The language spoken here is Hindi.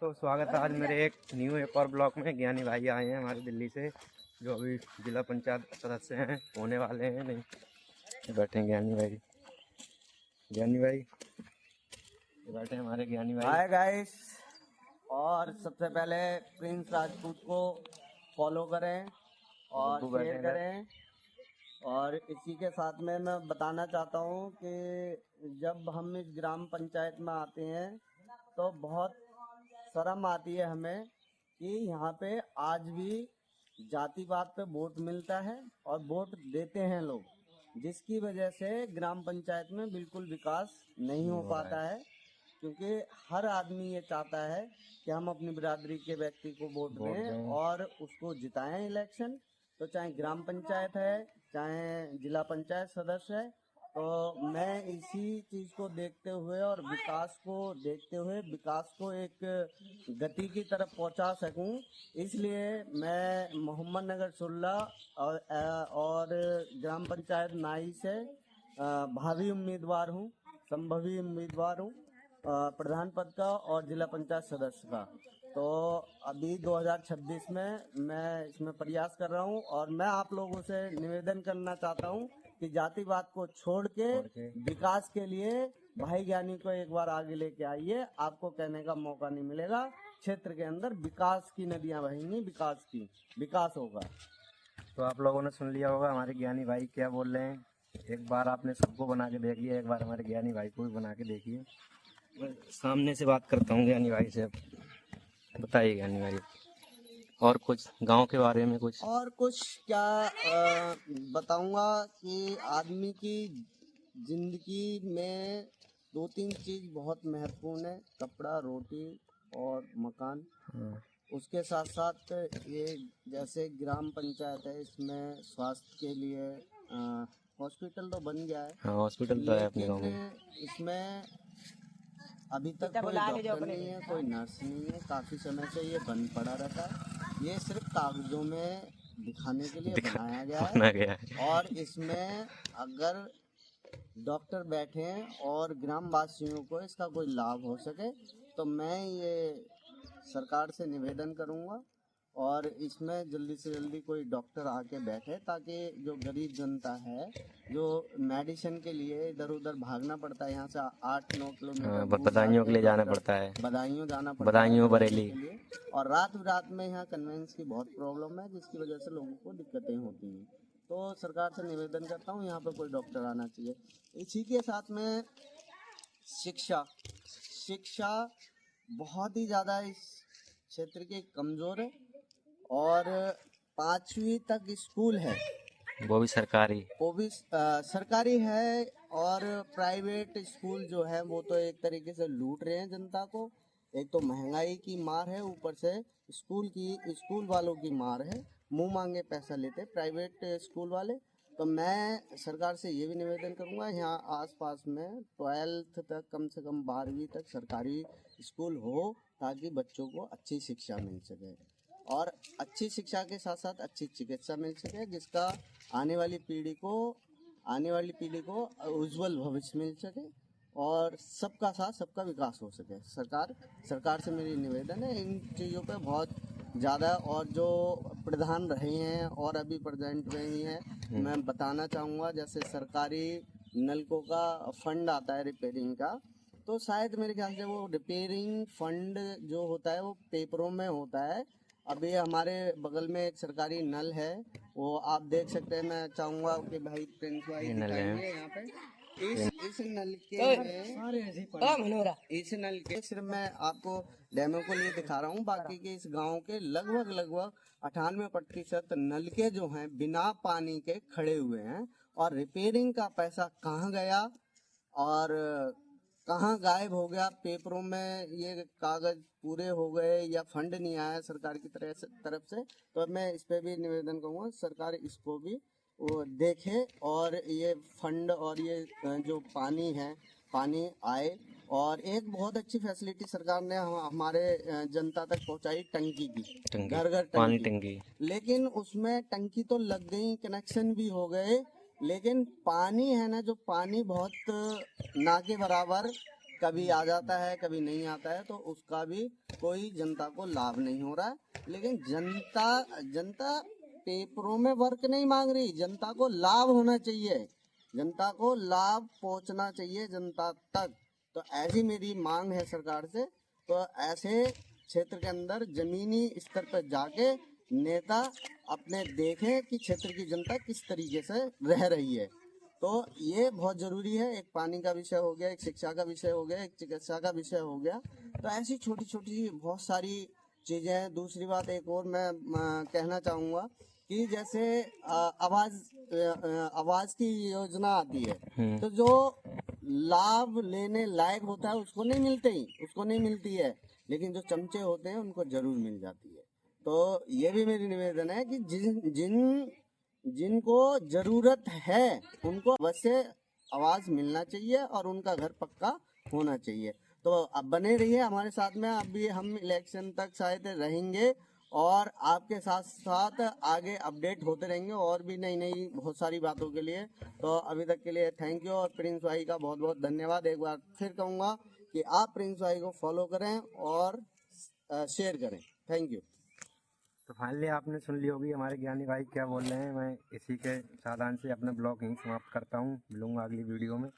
तो स्वागत है आज मेरे एक और ब्लॉक में। ज्ञानी भाई आए हैं हमारे दिल्ली से, जो अभी जिला पंचायत सदस्य हैं, होने वाले हैं। नहीं बैठे हैं ज्ञानी भाई बैठे हैं हमारे ज्ञानी भाई। हाय गाइस, और सबसे पहले प्रिंस राजपूत को फॉलो करें और बब्बू बैठे शेयर हैं। करें। और इसी के साथ में मैं बताना चाहता हूँ कि जब हम इस ग्राम पंचायत में आते हैं तो बहुत शर्म आती है हमें कि यहाँ पे आज भी जातिवाद पे वोट मिलता है और वोट देते हैं लोग, जिसकी वजह से ग्राम पंचायत में बिल्कुल विकास नहीं हो पाता है। क्योंकि हर आदमी ये चाहता है कि हम अपनी बिरादरी के व्यक्ति को वोट दें और उसको जिताएं इलेक्शन। तो चाहे ग्राम पंचायत है, चाहे जिला पंचायत सदस्य है, तो मैं इसी चीज को देखते हुए और विकास को देखते हुए विकास को एक गति की तरफ पहुंचा सकूं, इसलिए मैं मोहम्मद नगर सुल्ला और ग्राम पंचायत नाई से भावी उम्मीदवार हूं, संभवी उम्मीदवार हूं, प्रधान पद का और जिला पंचायत सदस्य का। तो अभी 2026 में मैं इसमें प्रयास कर रहा हूं और मैं आप लोगों से निवेदन करना चाहता हूं कि जातिवाद को छोड़ के विकास के लिए भाई ज्ञानी को एक बार आगे लेके आइए। आपको कहने का मौका नहीं मिलेगा। क्षेत्र के अंदर विकास की नदियां बहेंगी, विकास होगा। तो आप लोगों ने सुन लिया होगा हमारे ज्ञानी भाई क्या बोल रहे हैं। एक बार आपने सबको बना के देख लिया, एक बार हमारे ज्ञानी भाई को भी बना के देखिए। मैं सामने से बात करता हूँ ज्ञानी भाई से। अब बताइए ज्ञानी भाई, और कुछ गांव के बारे में कुछ। और कुछ क्या बताऊंगा कि आदमी की जिंदगी में 2-3 चीज बहुत महत्वपूर्ण है: कपड़ा, रोटी और मकान। उसके साथ साथ ये जैसे ग्राम पंचायत है, इसमें स्वास्थ्य के लिए हॉस्पिटल तो बन गया है। हाँ, हॉस्पिटल तो है अपने गाँव में। इसमें अभी तक कोई डॉक्टर नहीं है, कोई नर्स नहीं है। काफी समय से ये बंद पड़ा रहता है। ये सिर्फ कागजों में दिखाने के लिए बनाया गया है। और इसमें अगर डॉक्टर बैठे हैं और ग्रामवासियों को इसका कोई लाभ हो सके, तो मैं ये सरकार से निवेदन करूंगा और इसमें जल्दी से जल्दी कोई डॉक्टर आके बैठे, ताकि जो गरीब जनता है, जो मेडिसिन के लिए इधर उधर भागना पड़ता है, यहाँ से 8-9 किलोमीटर बदायूं के लिए जाना पड़ता है, बदायूं जाना पड़ता है, बदायूं बरेली। और रात में यहाँ कन्वेंस की बहुत प्रॉब्लम है, जिसकी वजह से लोगों को दिक्कतें होती हैं। तो सरकार से निवेदन करता हूँ, यहाँ पर कोई डॉक्टर आना चाहिए। इसी के साथ में शिक्षा बहुत ही ज़्यादा इस क्षेत्र के कमज़ोर है। और 5वीं तक स्कूल है, वो भी सरकारी है। और प्राइवेट स्कूल जो है वो तो एक तरीके से लूट रहे हैं जनता को। एक तो महंगाई की मार है, ऊपर से स्कूल वालों की मार है। मुंह मांगे पैसा लेते प्राइवेट स्कूल वाले। तो मैं सरकार से ये भी निवेदन करूंगा, यहाँ आसपास में 12th तक, कम से कम 12वीं तक सरकारी स्कूल हो, ताकि बच्चों को अच्छी शिक्षा मिल सके और अच्छी शिक्षा के साथ साथ अच्छी चिकित्सा मिल सके, जिसका आने वाली पीढ़ी को उज्जवल भविष्य मिल सके और सबका साथ सबका विकास हो सके। सरकार से मेरी निवेदन है इन चीज़ों पे बहुत ज़्यादा। और जो प्रधान रहे हैं और अभी प्रेजेंट में ही है, मैं बताना चाहूँगा, जैसे सरकारी नलकों का फंड आता है रिपेयरिंग का, तो शायद मेरे ख्याल से वो रिपेयरिंग फंड जो होता है वो पेपरों में होता है। अभी हमारे बगल में एक सरकारी नल है, वो आप देख सकते हैं। मैं चाहूँगा कि भाई प्रिंस भाई दिखाएंगे यहाँ पे इस नल के सिर्फ मैं आपको डेमो को लिए दिखा रहा हूँ। बाकी के इस गांव के लगभग 98% नलके जो हैं बिना पानी के खड़े हुए हैं। और रिपेयरिंग का पैसा कहाँ गया और कहाँ गायब हो गया, पेपरों में ये कागज पूरे हो गए या फंड नहीं आया सरकार की तरफ से, तो मैं इस पे भी निवेदन करूँगा सरकार इसको भी वो देखे और ये फंड और ये जो पानी आए। और एक बहुत अच्छी फैसिलिटी सरकार ने हमारे जनता तक पहुंचाई, टंकी की, घर घर पानी टंकी। लेकिन उसमें टंकी तो लग गई, कनेक्शन भी हो गए, लेकिन पानी है ना, जो पानी बहुत ना के बराबर कभी आ जाता है कभी नहीं आता है, तो उसका भी कोई जनता को लाभ नहीं हो रहा है। लेकिन जनता पेपरों में वर्क नहीं मांग रही, जनता को लाभ होना चाहिए, जनता को लाभ पहुंचना चाहिए जनता तक। तो ऐसी मेरी मांग है सरकार से। तो ऐसे क्षेत्र के अंदर जमीनी स्तर पर जाके नेता अपने देखें कि क्षेत्र की जनता किस तरीके से रह रही है। तो ये बहुत जरूरी है। एक पानी का विषय हो गया, एक शिक्षा का विषय हो गया, एक चिकित्सा का विषय हो गया। तो ऐसी छोटी छोटी बहुत सारी चीजें हैं। दूसरी बात एक और मैं कहना चाहूंगा कि जैसे आवाज की योजना आती है, तो जो लाभ लेने लायक होता है उसको नहीं मिलती है, लेकिन जो चमचे होते हैं उनको जरूर मिल जाती है। तो ये भी मेरी निवेदन है कि जिनको जरूरत है उनको अवश्य आवाज मिलना चाहिए और उनका घर पक्का होना चाहिए। तो अब बने रहिए हमारे साथ में। अभी हम इलेक्शन तक शायद रहेंगे और आपके साथ साथ आगे अपडेट होते रहेंगे और भी नई नई बहुत सारी बातों के लिए। तो अभी तक के लिए थैंक यू और प्रिंस भाई का बहुत बहुत धन्यवाद। एक बार फिर कहूँगा कि आप प्रिंस भाई को फॉलो करें और शेयर करें। Thank you. तो फाइनली आपने सुन ली होगी हमारे ज्ञानी भाई क्या बोल रहे हैं। मैं इसी के साधन से अपना ब्लॉग यहीं समाप्त करता हूँ। मिलूंगा अगली वीडियो में।